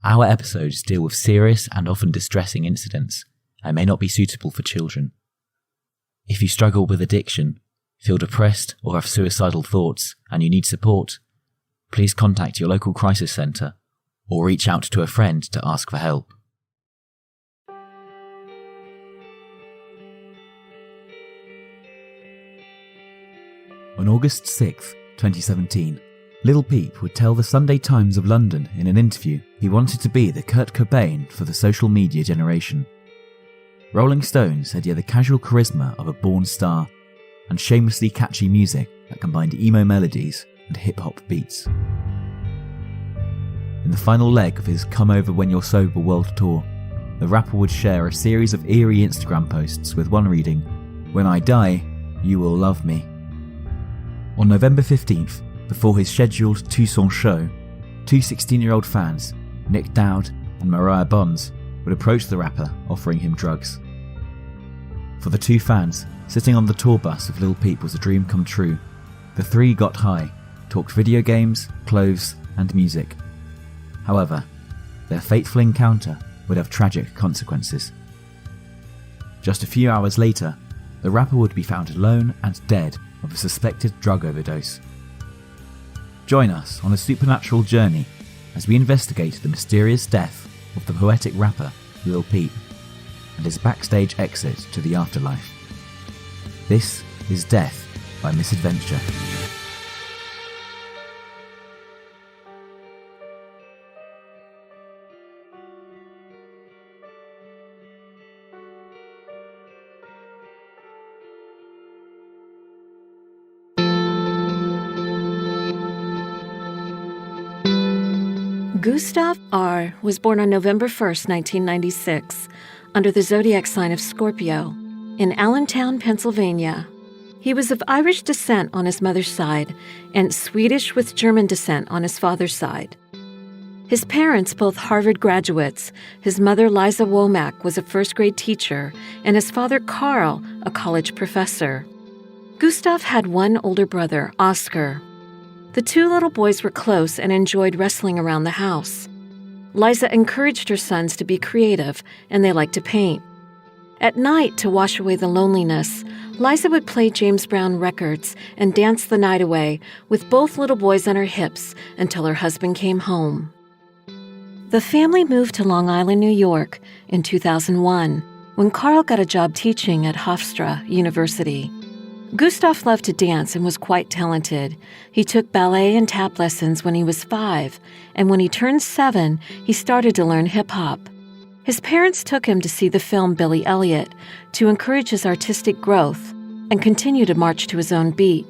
Our episodes deal with serious and often distressing incidents and may not be suitable for children. If you struggle with addiction, feel depressed or have suicidal thoughts and you need support, please contact your local crisis centre or reach out to a friend to ask for help. On August 6th, 2017, Lil Peep would tell the Sunday Times of London in an interview he wanted to be the Kurt Cobain for the social media generation. Rolling Stone said he had the casual charisma of a born star and shamelessly catchy music that combined emo melodies and hip-hop beats. In the final leg of his Come Over When You're Sober world tour, the rapper would share a series of eerie Instagram posts with one reading, "When I die, you will love me." On November 15th, before his scheduled Tucson show, two 16-year-old fans, Nick Dowd and Mariah Bonds, would approach the rapper offering him drugs. For the two fans, sitting on the tour bus of Lil Peep was a dream come true. The three got high, talked video games, clothes and music. However, their fateful encounter would have tragic consequences. Just a few hours later, the rapper would be found alone and dead of a suspected drug overdose. Join us on a supernatural journey as we investigate the mysterious death of the poetic rapper Lil Peep and his backstage exit to the afterlife. This is Death by Misadventure. Gustav Åhr was born on November 1st, 1996, under the zodiac sign of Scorpio, in Allentown, Pennsylvania. He was of Irish descent on his mother's side and Swedish with German descent on his father's side. His parents, both Harvard graduates, his mother, Liza Womack, was a first-grade teacher, and his father, Carl, a college professor. Gustav had one older brother, Oscar. The two little boys were close and enjoyed wrestling around the house. Liza encouraged her sons to be creative, and they liked to paint. At night, to wash away the loneliness, Liza would play James Brown records and dance the night away with both little boys on her hips until her husband came home. The family moved to Long Island, New York in 2001 when Carl got a job teaching at Hofstra University. Gustav loved to dance and was quite talented. He took ballet and tap lessons when he was 5, and when he turned 7, he started to learn hip-hop. His parents took him to see the film Billy Elliot to encourage his artistic growth and continue to march to his own beat.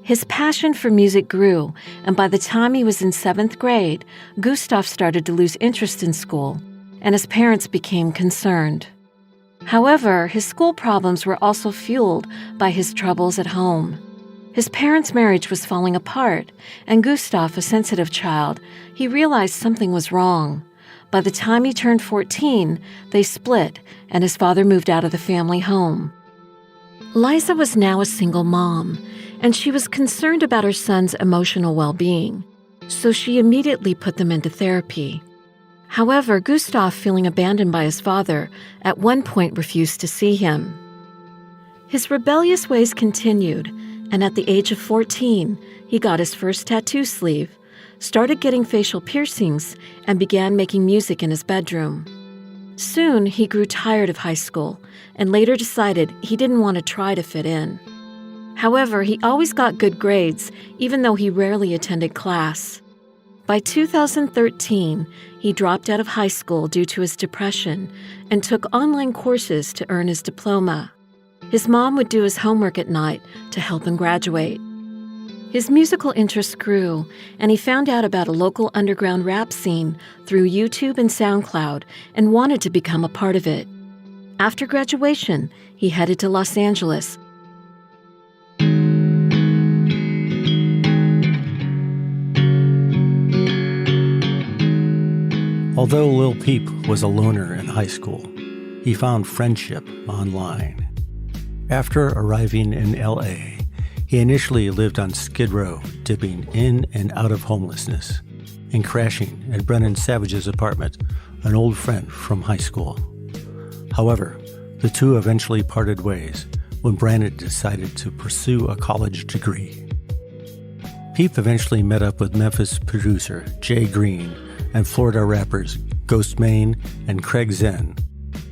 His passion for music grew, and by the time he was in 7th grade, Gustav started to lose interest in school, and his parents became concerned. However, his school problems were also fueled by his troubles at home. His parents' marriage was falling apart, and Gustav, a sensitive child, he realized something was wrong. By the time he turned 14, they split, and his father moved out of the family home. Liza was now a single mom, and she was concerned about her son's emotional well-being, so she immediately put them into therapy. However, Gustav, feeling abandoned by his father, at one point refused to see him. His rebellious ways continued, and at the age of 14, he got his first tattoo sleeve, started getting facial piercings, and began making music in his bedroom. Soon, he grew tired of high school and later decided he didn't want to try to fit in. However, he always got good grades, even though he rarely attended class. By 2013, he dropped out of high school due to his depression and took online courses to earn his diploma. His mom would do his homework at night to help him graduate. His musical interest grew, and he found out about a local underground rap scene through YouTube and SoundCloud and wanted to become a part of it. After graduation, he headed to Los Angeles. Although Lil Peep was a loner in high school, he found friendship online. After arriving in LA, he initially lived on Skid Row, dipping in and out of homelessness. and crashing at Brennan Savage's apartment, an old friend from high school. However, the two eventually parted ways when Brennan decided to pursue a college degree. Peep eventually met up with Memphis producer Jay Green and Florida rappers Ghost Main and Craig Zen,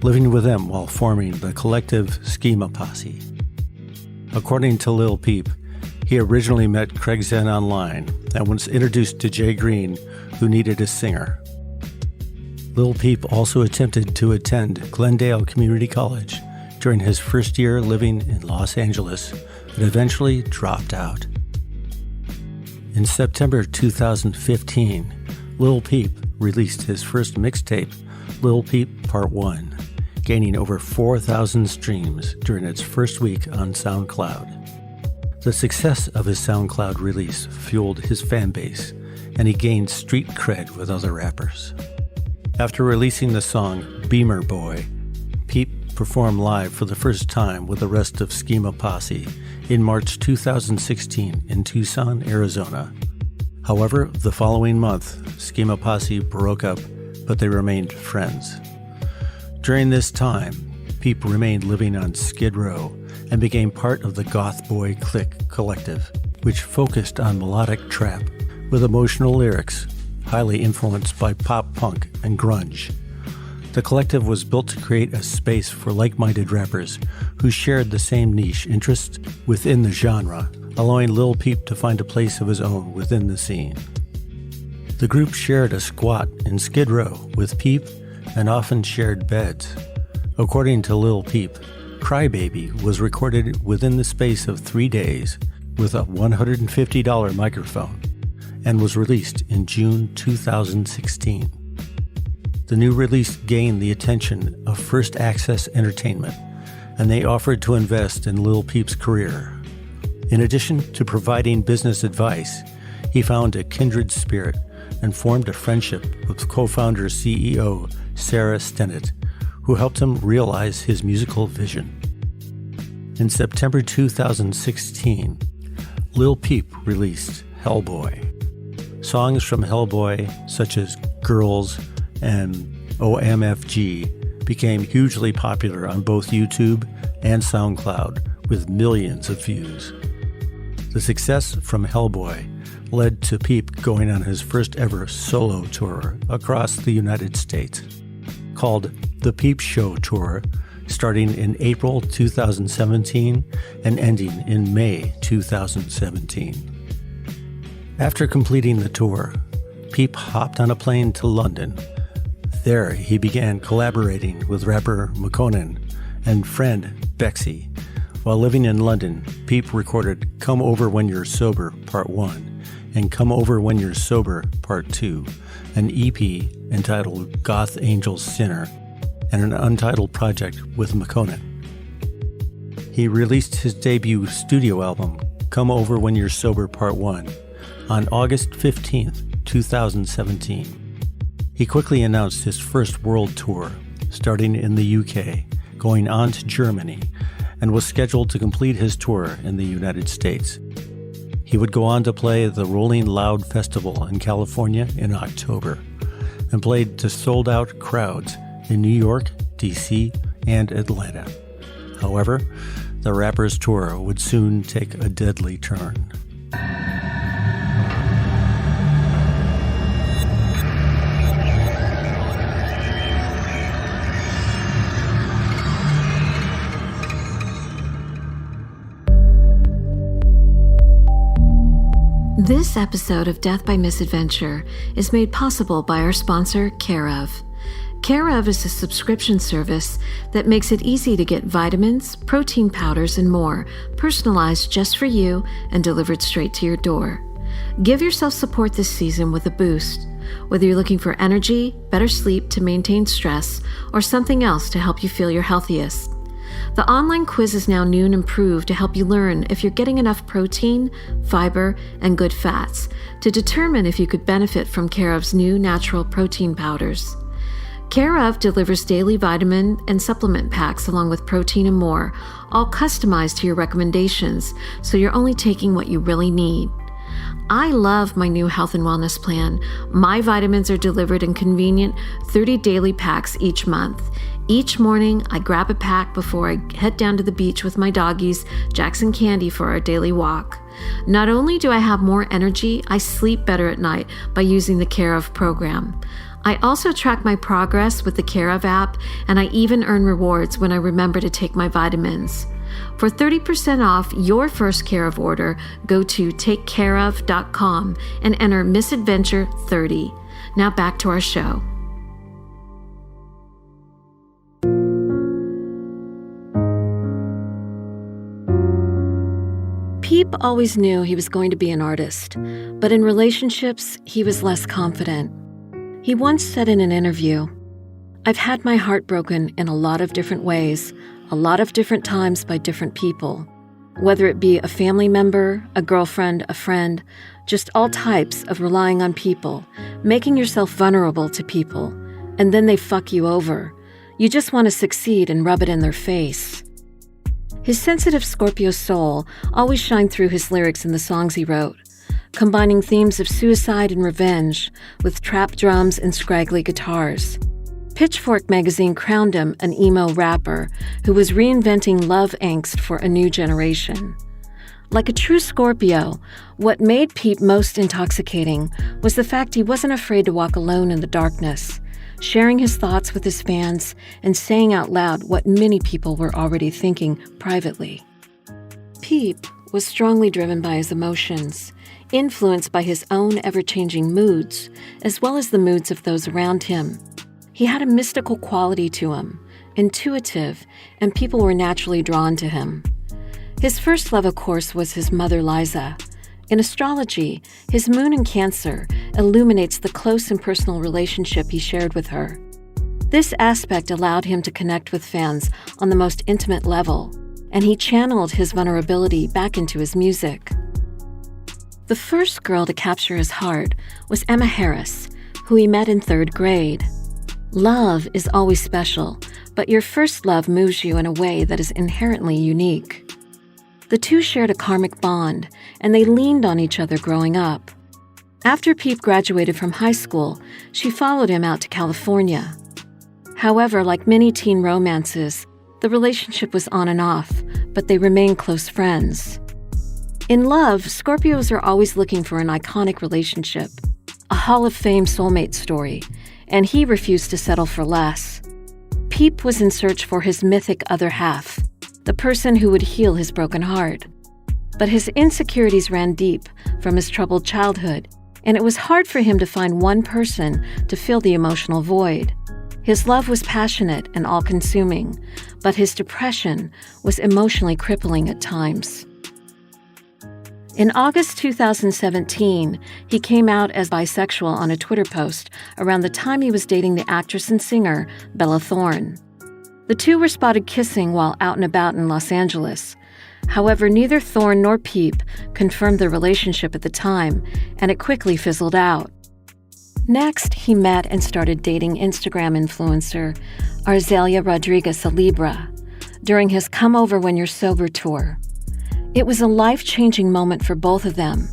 living with them while forming the collective Schema Posse. According to Lil Peep, he originally met Craig Zen online and was introduced to Jay Green, who needed a singer. Lil Peep also attempted to attend Glendale Community College during his first year living in Los Angeles, but eventually dropped out. In September 2015, Lil Peep released his first mixtape, Lil Peep Part 1, gaining over 4,000 streams during its first week on SoundCloud. The success of his SoundCloud release fueled his fan base, and he gained street cred with other rappers. After releasing the song Beamer Boy, Peep performed live for the first time with the rest of Schema Posse in March 2016 in Tucson, Arizona. However, the following month, Schema Posse broke up, but they remained friends. During this time, Peep remained living on Skid Row and became part of the Goth Boy Clique collective, which focused on melodic trap with emotional lyrics, highly influenced by pop punk and grunge. The collective was built to create a space for like-minded rappers who shared the same niche interests within the genre, allowing Lil Peep to find a place of his own within the scene. The group shared a squat in Skid Row with Peep and often shared beds. According to Lil Peep, Crybaby was recorded within the space of 3 days with a $150 microphone and was released in June 2016. The new release gained the attention of First Access Entertainment, and they offered to invest in Lil Peep's career. In addition to providing business advice, he found a kindred spirit and formed a friendship with co-founder CEO Sarah Stennett, who helped him realize his musical vision. In September 2016, Lil Peep released Hellboy. Songs from Hellboy, such as Girls and OMFG, became hugely popular on both YouTube and SoundCloud with millions of views. The success from Hellboy led to Peep going on his first ever solo tour across the United States, called The Peep Show Tour, starting in April 2017 and ending in May 2017. After completing the tour, Peep hopped on a plane to London. There, he began collaborating with rapper Makonnen and friend Bexy. While living in London, Peep recorded Come Over When You're Sober Part 1 and Come Over When You're Sober Part 2, an EP entitled Goth Angel's Sinner, and an untitled project with Makonnen. He released his debut studio album, Come Over When You're Sober Part 1, on August 15th, 2017. He quickly announced his first world tour, starting in the UK, going on to Germany, and was scheduled to complete his tour in the United States. He would go on to play the Rolling Loud Festival in California in October, and played to sold-out crowds in New York, DC, and Atlanta. However, the rapper's tour would soon take a deadly turn. This episode of Death by Misadventure is made possible by our sponsor, Care of. Care of is a subscription service that makes it easy to get vitamins, protein powders, and more, personalized just for you and delivered straight to your door. Give yourself support this season with a boost. Whether you're looking for energy, better sleep to maintain stress, or something else to help you feel your healthiest. The online quiz is now new and improved to help you learn if you're getting enough protein, fiber, and good fats to determine if you could benefit from Care of's new natural protein powders. Care of delivers daily vitamin and supplement packs along with protein and more, all customized to your recommendations, so you're only taking what you really need. I love my new health and wellness plan. My vitamins are delivered in convenient 30 daily packs each month. Each morning, I grab a pack before I head down to the beach with my doggies, Jackson Candy, for our daily walk. Not only do I have more energy, I sleep better at night by using the Care of program. I also track my progress with the Care of app, and I even earn rewards when I remember to take my vitamins. For 30% off your first Care of order, go to takecareof.com and enter Misadventure30. Now back to our show. Peep always knew he was going to be an artist, but in relationships, he was less confident. He once said in an interview, "I've had my heart broken in a lot of different ways, a lot of different times by different people. Whether it be a family member, a girlfriend, a friend, just all types of relying on people, making yourself vulnerable to people, and then they fuck you over. You just want to succeed and rub it in their face." His sensitive Scorpio soul always shined through his lyrics in the songs he wrote, combining themes of suicide and revenge with trap drums and scraggly guitars. Pitchfork magazine crowned him an emo rapper who was reinventing love angst for a new generation. Like a true Scorpio, what made Peep most intoxicating was the fact he wasn't afraid to walk alone in the darkness, sharing his thoughts with his fans and saying out loud what many people were already thinking privately. Peep was strongly driven by his emotions, influenced by his own ever-changing moods, as well as the moods of those around him. He had a mystical quality to him, intuitive, and people were naturally drawn to him. His first love, of course, was his mother, Liza. In astrology, his moon in Cancer illuminates the close and personal relationship he shared with her. This aspect allowed him to connect with fans on the most intimate level, and he channeled his vulnerability back into his music. The first girl to capture his heart was Emma Harris, who he met in 3rd grade. Love is always special, but your first love moves you in a way that is inherently unique. The two shared a karmic bond, and they leaned on each other growing up. After Peep graduated from high school, she followed him out to California. However, like many teen romances, the relationship was on and off, but they remained close friends. In love, Scorpios are always looking for an iconic relationship, a Hall of Fame soulmate story, and he refused to settle for less. Peep was in search for his mythic other half, the person who would heal his broken heart. But his insecurities ran deep from his troubled childhood, and it was hard for him to find one person to fill the emotional void. His love was passionate and all-consuming, but his depression was emotionally crippling at times. In August 2017, he came out as bisexual on a Twitter post around the time he was dating the actress and singer Bella Thorne. The two were spotted kissing while out and about in Los Angeles. However, neither Thorne nor Peep confirmed their relationship at the time, and it quickly fizzled out. Next, he met and started dating Instagram influencer Arzelia Rodriguez Alibra during his Come Over When You're Sober tour. It was a life-changing moment for both of them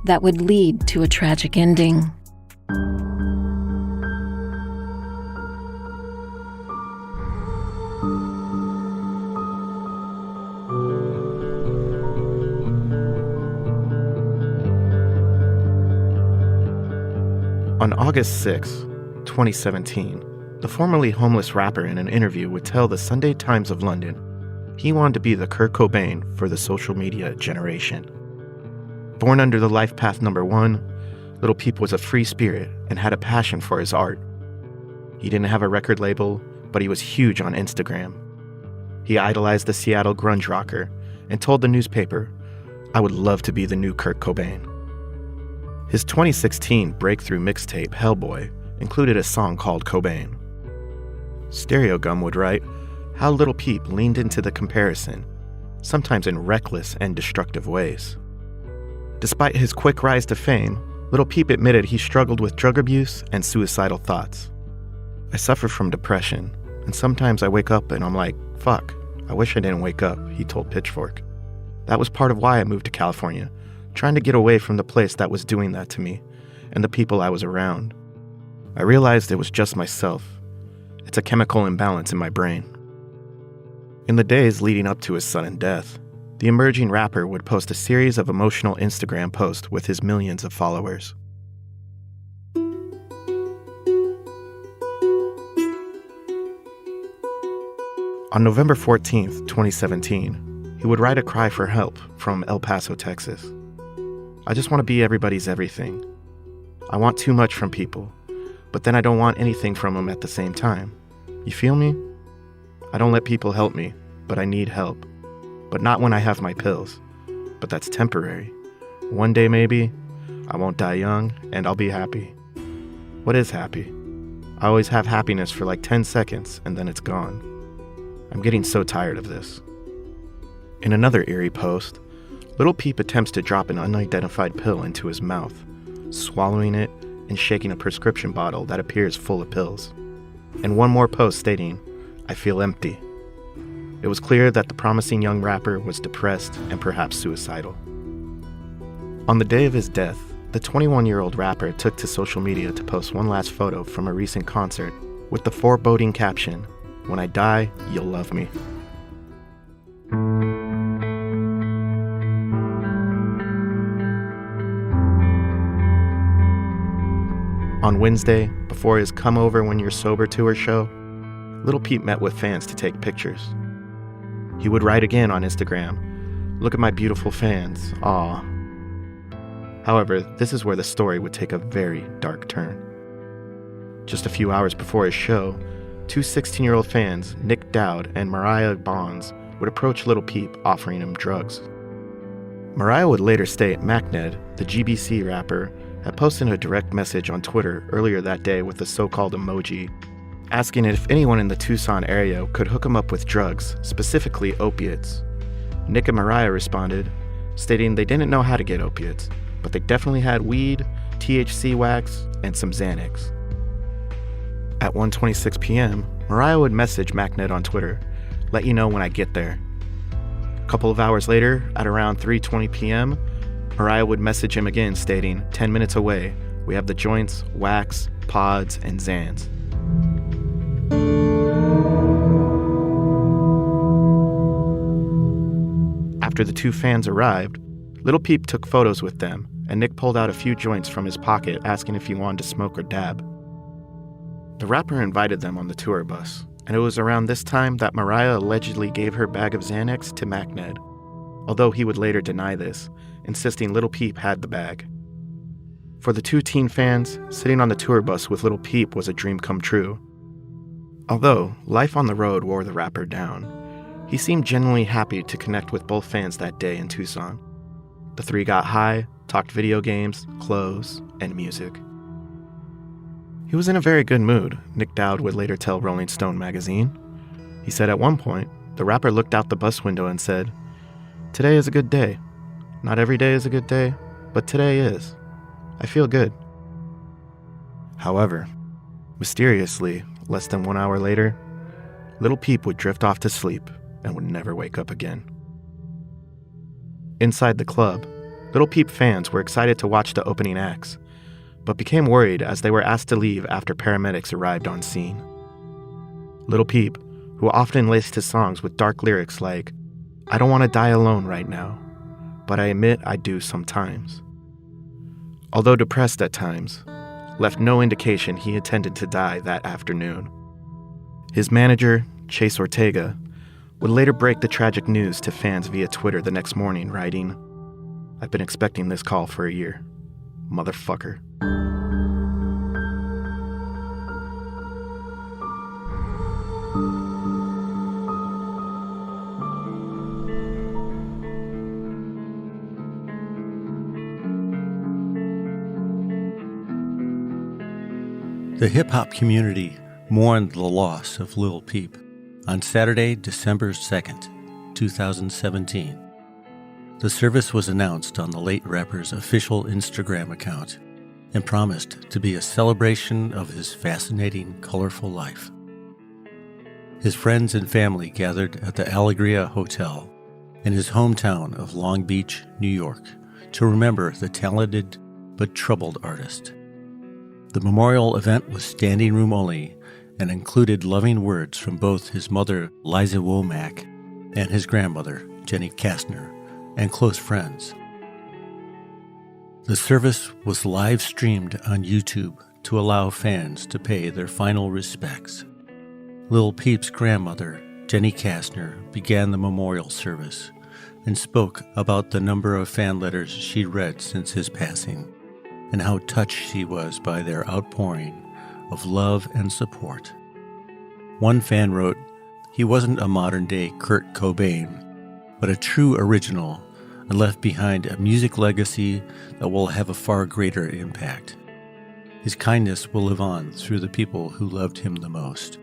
that would lead to a tragic ending. On August 6, 2017, the formerly homeless rapper in an interview would tell the Sunday Times of London he wanted to be the Kurt Cobain for the social media generation. Born under the life path number 1, Lil Peep was a free spirit and had a passion for his art. He didn't have a record label, but he was huge on Instagram. He idolized the Seattle grunge rocker and told the newspaper, "I would love to be the new Kurt Cobain." His 2016 breakthrough mixtape, Hellboy, included a song called Cobain. Stereo Gum would write how Lil Peep leaned into the comparison, sometimes in reckless and destructive ways. Despite his quick rise to fame, Lil Peep admitted he struggled with drug abuse and suicidal thoughts. "I suffer from depression, and sometimes I wake up and I'm like, fuck, I wish I didn't wake up," he told Pitchfork. "That was part of why I moved to California, trying to get away from the place that was doing that to me and the people I was around. I realized it was just myself. It's a chemical imbalance in my brain. In the days leading up to his sudden death, the emerging rapper would post a series of emotional Instagram posts with his millions of followers. On November 14th, 2017, he would write a cry for help from El Paso, Texas. I just want to be everybody's everything. I want too much from people, but then I don't want anything from them at the same time. You feel me? I don't let people help me, but I need help. But not when I have my pills. But that's temporary. One day maybe, I won't die young, and I'll be happy. What is happy? I always have happiness for like 10 seconds, and then it's gone. I'm getting so tired of this. In another eerie post, Lil Peep attempts to drop an unidentified pill into his mouth, swallowing it and shaking a prescription bottle that appears full of pills. And one more post stating, "I feel empty." It was clear that the promising young rapper was depressed and perhaps suicidal. On the day of his death, the 21-year-old rapper took to social media to post one last photo from a recent concert with the foreboding caption, "When I die, you'll love me." On Wednesday, before his Come Over When You're Sober tour show, Lil Peep met with fans to take pictures. He would write again on Instagram, "Look at my beautiful fans, aw." However, this is where the story would take a very dark turn. Just a few hours before his show, two 16-year-old fans, Nick Dowd and Mariah Bonds, would approach Lil Peep offering him drugs. Mariah would later state MacNed, the GBC rapper, had posted a direct message on Twitter earlier that day with a so-called emoji, asking if anyone in the Tucson area could hook him up with drugs, specifically opiates. Nick and Mariah responded, stating they didn't know how to get opiates, but they definitely had weed, THC wax, and some Xanax. At 1:26 p.m., Mariah would message MacNed on Twitter, "Let you know when I get there." A couple of hours later, at around 3:20 p.m., Mariah would message him again stating, "10 minutes away, we have the joints, wax, pods, and Xans." After the two fans arrived, Lil Peep took photos with them, and Nick pulled out a few joints from his pocket asking if he wanted to smoke or dab. The rapper invited them on the tour bus, and it was around this time that Mariah allegedly gave her bag of Xanax to MacNed, although he would later deny this, insisting Lil Peep had the bag. For the two teen fans, sitting on the tour bus with Lil Peep was a dream come true. Although life on the road wore the rapper down, he seemed genuinely happy to connect with both fans that day in Tucson. The three got high, talked video games, clothes, and music. He was in a very good mood, Nick Dowd would later tell Rolling Stone magazine. He said at one point, the rapper looked out the bus window and said, "Today is a good day. Not every day is a good day, but today is. I feel good." However, mysteriously, less than 1 hour later, Lil Peep would drift off to sleep and would never wake up again. Inside the club, Lil Peep fans were excited to watch the opening acts, but became worried as they were asked to leave after paramedics arrived on scene. Lil Peep, who often laced his songs with dark lyrics like, "I don't want to die alone right now, but I admit I do sometimes." Although depressed at times, left no indication he intended to die that afternoon. His manager, Chase Ortega, would later break the tragic news to fans via Twitter the next morning, writing, "I've been expecting this call for a year. Motherfucker." The hip-hop community mourned the loss of Lil Peep on Saturday, December 2nd, 2017. The service was announced on the late rapper's official Instagram account and promised to be a celebration of his fascinating, colorful life. His friends and family gathered at the Alegria Hotel in his hometown of Long Beach, New York, to remember the talented but troubled artist. The memorial event was standing room only and included loving words from both his mother, Liza Womack, and his grandmother, Jenny Kastner, and close friends. The service was live streamed on YouTube to allow fans to pay their final respects. Lil Peep's grandmother, Jenny Kastner, began the memorial service and spoke about the number of fan letters she'd read since his passing and how touched she was by their outpouring of love and support. One fan wrote, "He wasn't a modern-day Kurt Cobain, but a true original and left behind a music legacy that will have a far greater impact. His kindness will live on through the people who loved him the most."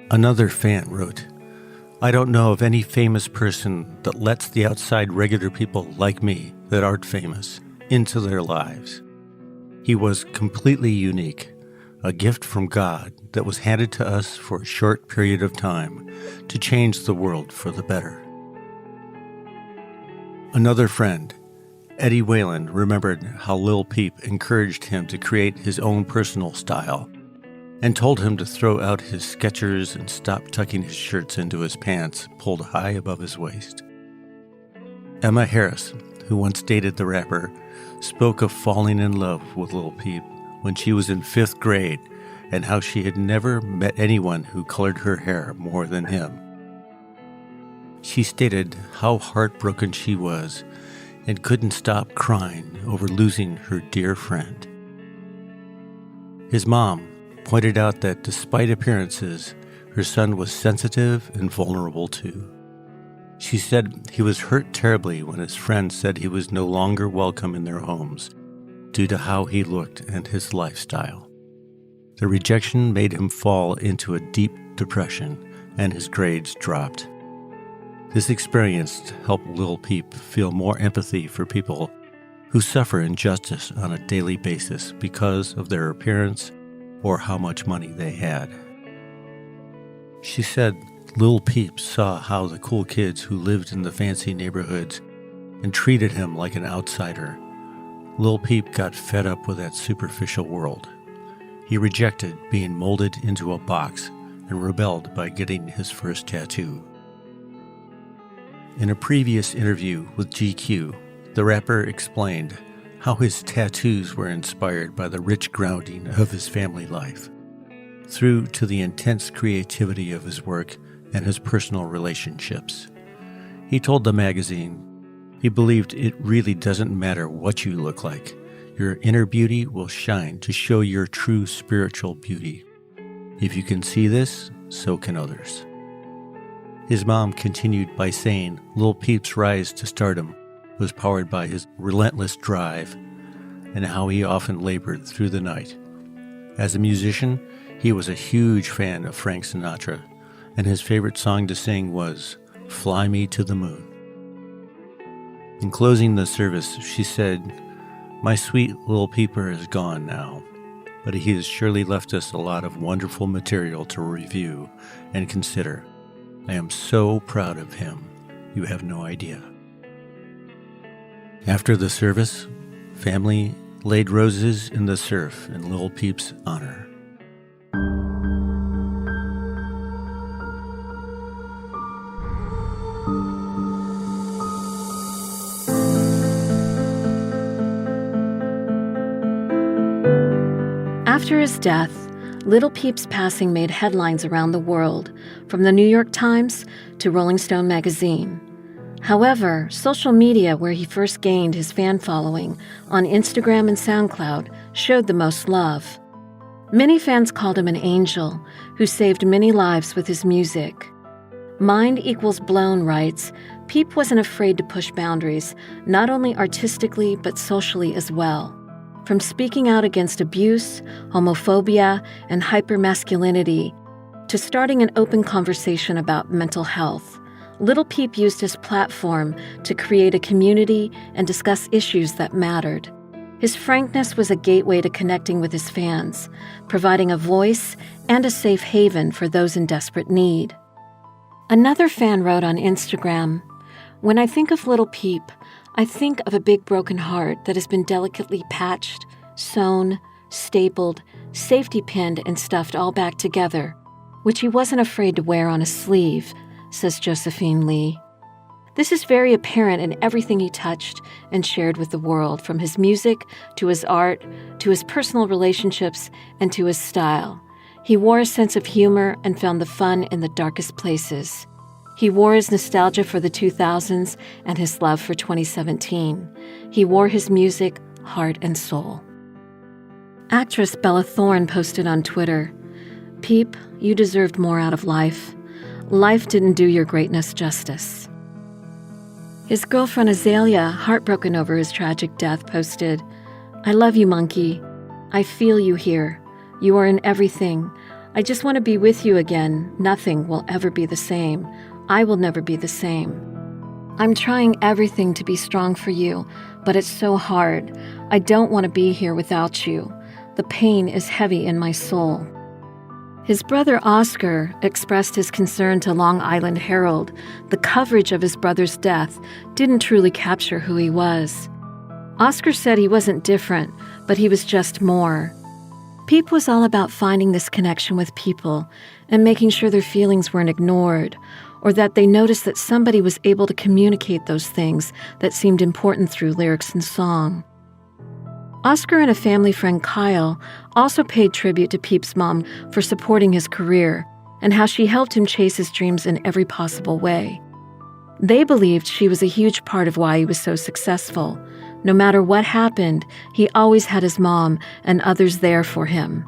Another fan wrote, "I don't know of any famous person that lets the outside regular people like me that aren't famous into their lives. He was completely unique, a gift from God that was handed to us for a short period of time to change the world for the better." Another friend, Eddie Whalen, remembered how Lil Peep encouraged him to create his own personal style and told him to throw out his Skechers and stop tucking his shirts into his pants pulled high above his waist. Emma Harris, who once dated the rapper, spoke of falling in love with Lil Peep when she was in 5th grade and how she had never met anyone who colored her hair more than him. She stated how heartbroken she was and couldn't stop crying over losing her dear friend. His mom pointed out that despite appearances, her son was sensitive and vulnerable too. She said he was hurt terribly when his friends said he was no longer welcome in their homes due to how he looked and his lifestyle. The rejection made him fall into a deep depression and his grades dropped. This experience helped Lil Peep feel more empathy for people who suffer injustice on a daily basis because of their appearance or how much money they had. She said Lil Peep saw how the cool kids who lived in the fancy neighborhoods and treated him like an outsider. Lil Peep got fed up with that superficial world. He rejected being molded into a box and rebelled by getting his first tattoo. In a previous interview with GQ, the rapper explained how his tattoos were inspired by the rich grounding of his family life, through to the intense creativity of his work and his personal relationships. He told the magazine he believed it really doesn't matter what you look like. Your inner beauty will shine to show your true spiritual beauty. If you can see this, so can others. His mom continued by saying Lil Peep's rise to stardom was powered by his relentless drive and how he often labored through the night. As a musician, he was a huge fan of Frank Sinatra, and his favorite song to sing was "Fly Me to the Moon." In closing the service, she said, "My sweet Lil Peeper is gone now, but he has surely left us a lot of wonderful material to review and consider. I am so proud of him, you have no idea." After the service, family laid roses in the surf in Lil Peep's honor. After his death, Lil Peep's passing made headlines around the world, from the New York Times to Rolling Stone magazine. However, social media, where he first gained his fan following on Instagram and SoundCloud, showed the most love. Many fans called him an angel who saved many lives with his music. Mind Equals Blown writes, Peep wasn't afraid to push boundaries, not only artistically but socially as well. From speaking out against abuse, homophobia, and hypermasculinity, to starting an open conversation about mental health, Lil Peep used his platform to create a community and discuss issues that mattered. His frankness was a gateway to connecting with his fans, providing a voice and a safe haven for those in desperate need. Another fan wrote on Instagram, "When I think of Lil Peep, I think of a big broken heart that has been delicately patched, sewn, stapled, safety pinned, and stuffed all back together, which he wasn't afraid to wear on his sleeve, says Josephine Lee. This is very apparent in everything he touched and shared with the world, from his music to his art, to his personal relationships, and to his style. He wore a sense of humor and found the fun in the darkest places. He wore his nostalgia for the 2000s and his love for 2017. He wore his music, heart, and soul. Actress Bella Thorne posted on Twitter, "Peep, you deserved more out of life. Life didn't do your greatness justice." His girlfriend Azalea, heartbroken over his tragic death, posted, "I love you, monkey. I feel you here. You are in everything. I just want to be with you again. Nothing will ever be the same. I will never be the same. I'm trying everything to be strong for you, but it's so hard. I don't want to be here without you. The pain is heavy in my soul." His brother Oscar expressed his concern to Long Island Herald. The coverage of his brother's death didn't truly capture who he was. Oscar said he wasn't different, but he was just more. Peep was all about finding this connection with people and making sure their feelings weren't ignored, or that they noticed that somebody was able to communicate those things that seemed important through lyrics and song. Oscar and a family friend, Kyle, also paid tribute to Peep's mom for supporting his career and how she helped him chase his dreams in every possible way. They believed she was a huge part of why he was so successful. No matter what happened, he always had his mom and others there for him.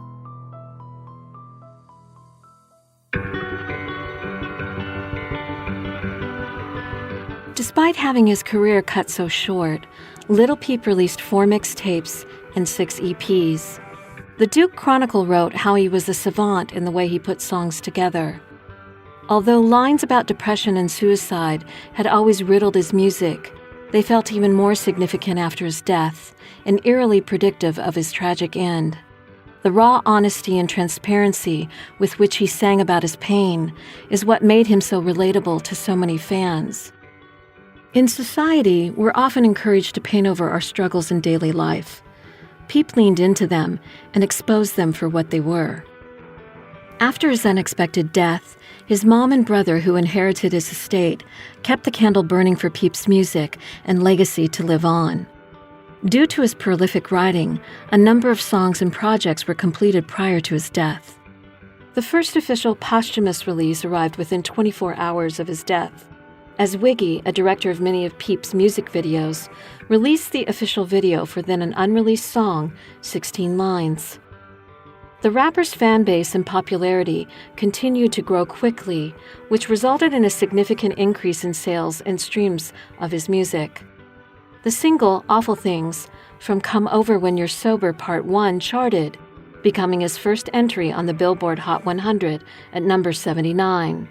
Despite having his career cut so short, Lil Peep released 4 mixtapes and 6 EPs. The Duke Chronicle wrote how he was a savant in the way he put songs together. Although lines about depression and suicide had always riddled his music, they felt even more significant after his death and eerily predictive of his tragic end. The raw honesty and transparency with which he sang about his pain is what made him so relatable to so many fans. In society, we're often encouraged to paint over our struggles in daily life. Peep leaned into them and exposed them for what they were. After his unexpected death, his mom and brother, who inherited his estate, kept the candle burning for Peep's music and legacy to live on. Due to his prolific writing, a number of songs and projects were completed prior to his death. The first official posthumous release arrived within 24 hours of his death, as Wiggy, a director of many of Peep's music videos, released the official video for then an unreleased song, 16 Lines. The rapper's fan base and popularity continued to grow quickly, which resulted in a significant increase in sales and streams of his music. The single, Awful Things, from Come Over When You're Sober Part 1 charted, becoming his first entry on the Billboard Hot 100 at number 79.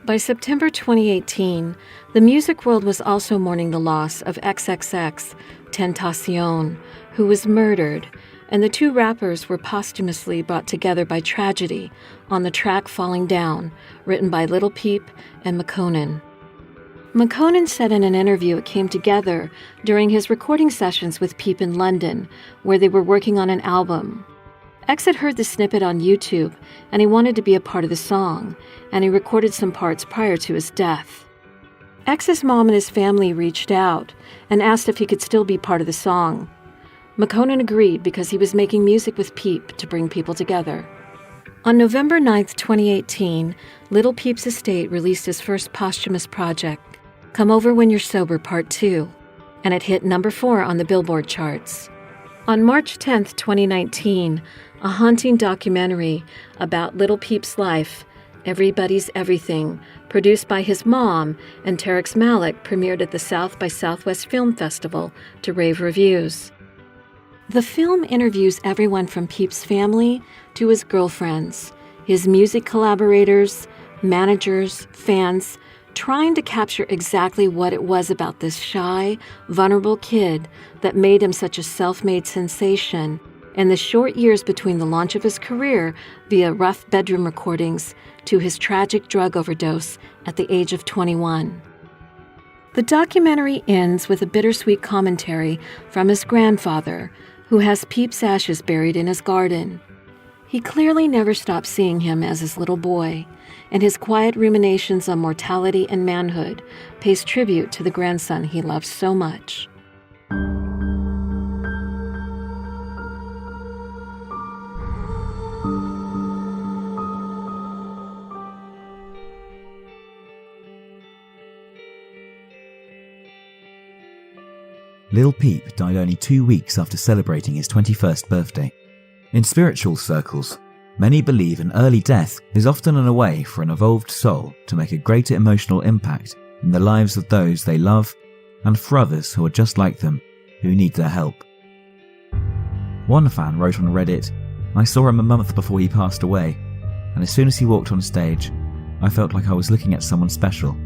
By September 2018, the music world was also mourning the loss of XXX Tentacion, who was murdered, and the 2 rappers were posthumously brought together by tragedy on the track Falling Down, written by Lil Peep and McConan. McConan said in an interview it came together during his recording sessions with Peep in London, where they were working on an album. X had heard the snippet on YouTube, and he wanted to be a part of the song, and he recorded some parts prior to his death. X's mom and his family reached out and asked if he could still be part of the song. McConan agreed because he was making music with Peep to bring people together. On November 9, 2018, Lil Peep's estate released his first posthumous project, Come Over When You're Sober Part 2, and it hit number 4 on the Billboard charts. On March 10, 2019, a haunting documentary about Lil Peep's life, Everybody's Everything, produced by his mom and Terex Malik, premiered at the South by Southwest Film Festival to rave reviews. The film interviews everyone from Peep's family to his girlfriends, his music collaborators, managers, fans, trying to capture exactly what it was about this shy, vulnerable kid that made him such a self-made sensation in the short years between the launch of his career via rough bedroom recordings to his tragic drug overdose at the age of 21. The documentary ends with a bittersweet commentary from his grandfather, who has Peep's ashes buried in his garden. He clearly never stopped seeing him as his little boy, and his quiet ruminations on mortality and manhood pays tribute to the grandson he loves so much. Lil Peep died only 2 weeks after celebrating his 21st birthday. In spiritual circles, many believe an early death is often a way for an evolved soul to make a greater emotional impact in the lives of those they love and for others who are just like them, who need their help. One fan wrote on Reddit, "I saw him a month before he passed away, and as soon as he walked on stage, I felt like I was looking at someone special.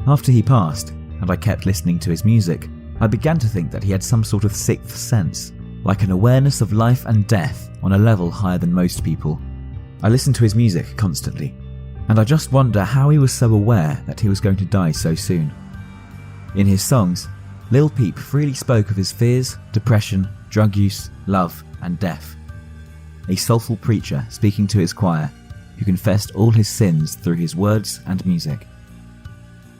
After he passed, and I kept listening to his music, I began to think that he had some sort of sixth sense, like an awareness of life and death on a level higher than most people. I listened to his music constantly, and I just wonder how he was so aware that he was going to die so soon." In his songs, Lil Peep freely spoke of his fears, depression, drug use, love, and death. A soulful preacher speaking to his choir, who confessed all his sins through his words and music.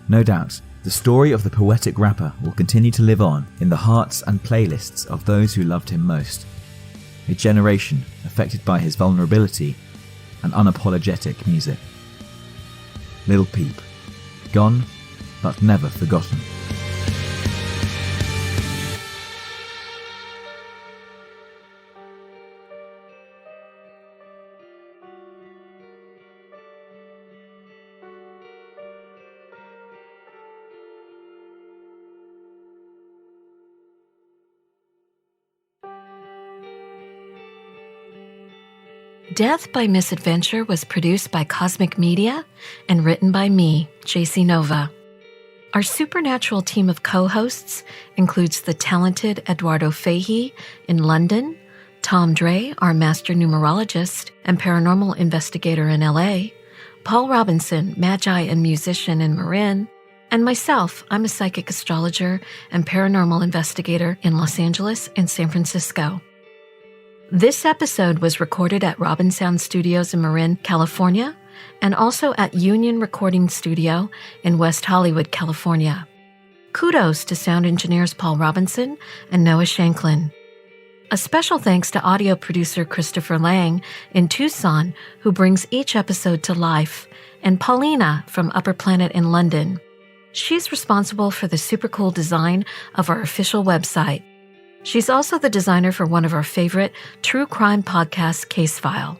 No doubt, the story of the poetic rapper will continue to live on in the hearts and playlists of those who loved him most. A generation affected by his vulnerability and unapologetic music. Lil Peep, gone but never forgotten. Death by Misadventure was produced by Cosmic Media and written by me, JC Nova. Our supernatural team of co-hosts includes the talented Eduardo Fahey in London, Tom Dre, our master numerologist and paranormal investigator in LA, Paul Robinson, magi and musician in Marin, and myself, I'm a psychic astrologer and paranormal investigator in Los Angeles and San Francisco. This episode was recorded at Robin Sound Studios in Marin, California, and also at Union Recording Studio in West Hollywood, California. Kudos to sound engineers Paul Robinson and Noah Shanklin. A special thanks to audio producer Christopher Lang in Tucson, who brings each episode to life, and Paulina from Upper Planet in London. She's responsible for the super cool design of our official website. She's also the designer for one of our favorite true crime podcasts, Case File.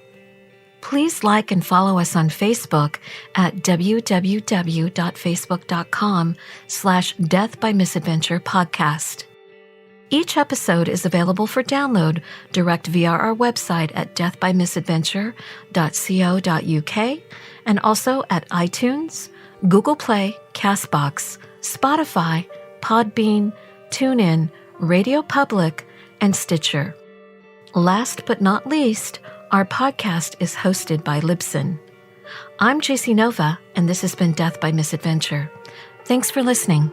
Please like and follow us on Facebook at www.facebook.com/deathbymisadventurepodcast. Each episode is available for download direct via our website at deathbymisadventure.co.uk and also at iTunes, Google Play, Castbox, Spotify, Podbean, TuneIn, Radio Public, and Stitcher. Last but not least, our podcast is hosted by Libsyn. I'm JC Nova, and this has been Death by Misadventure. Thanks for listening.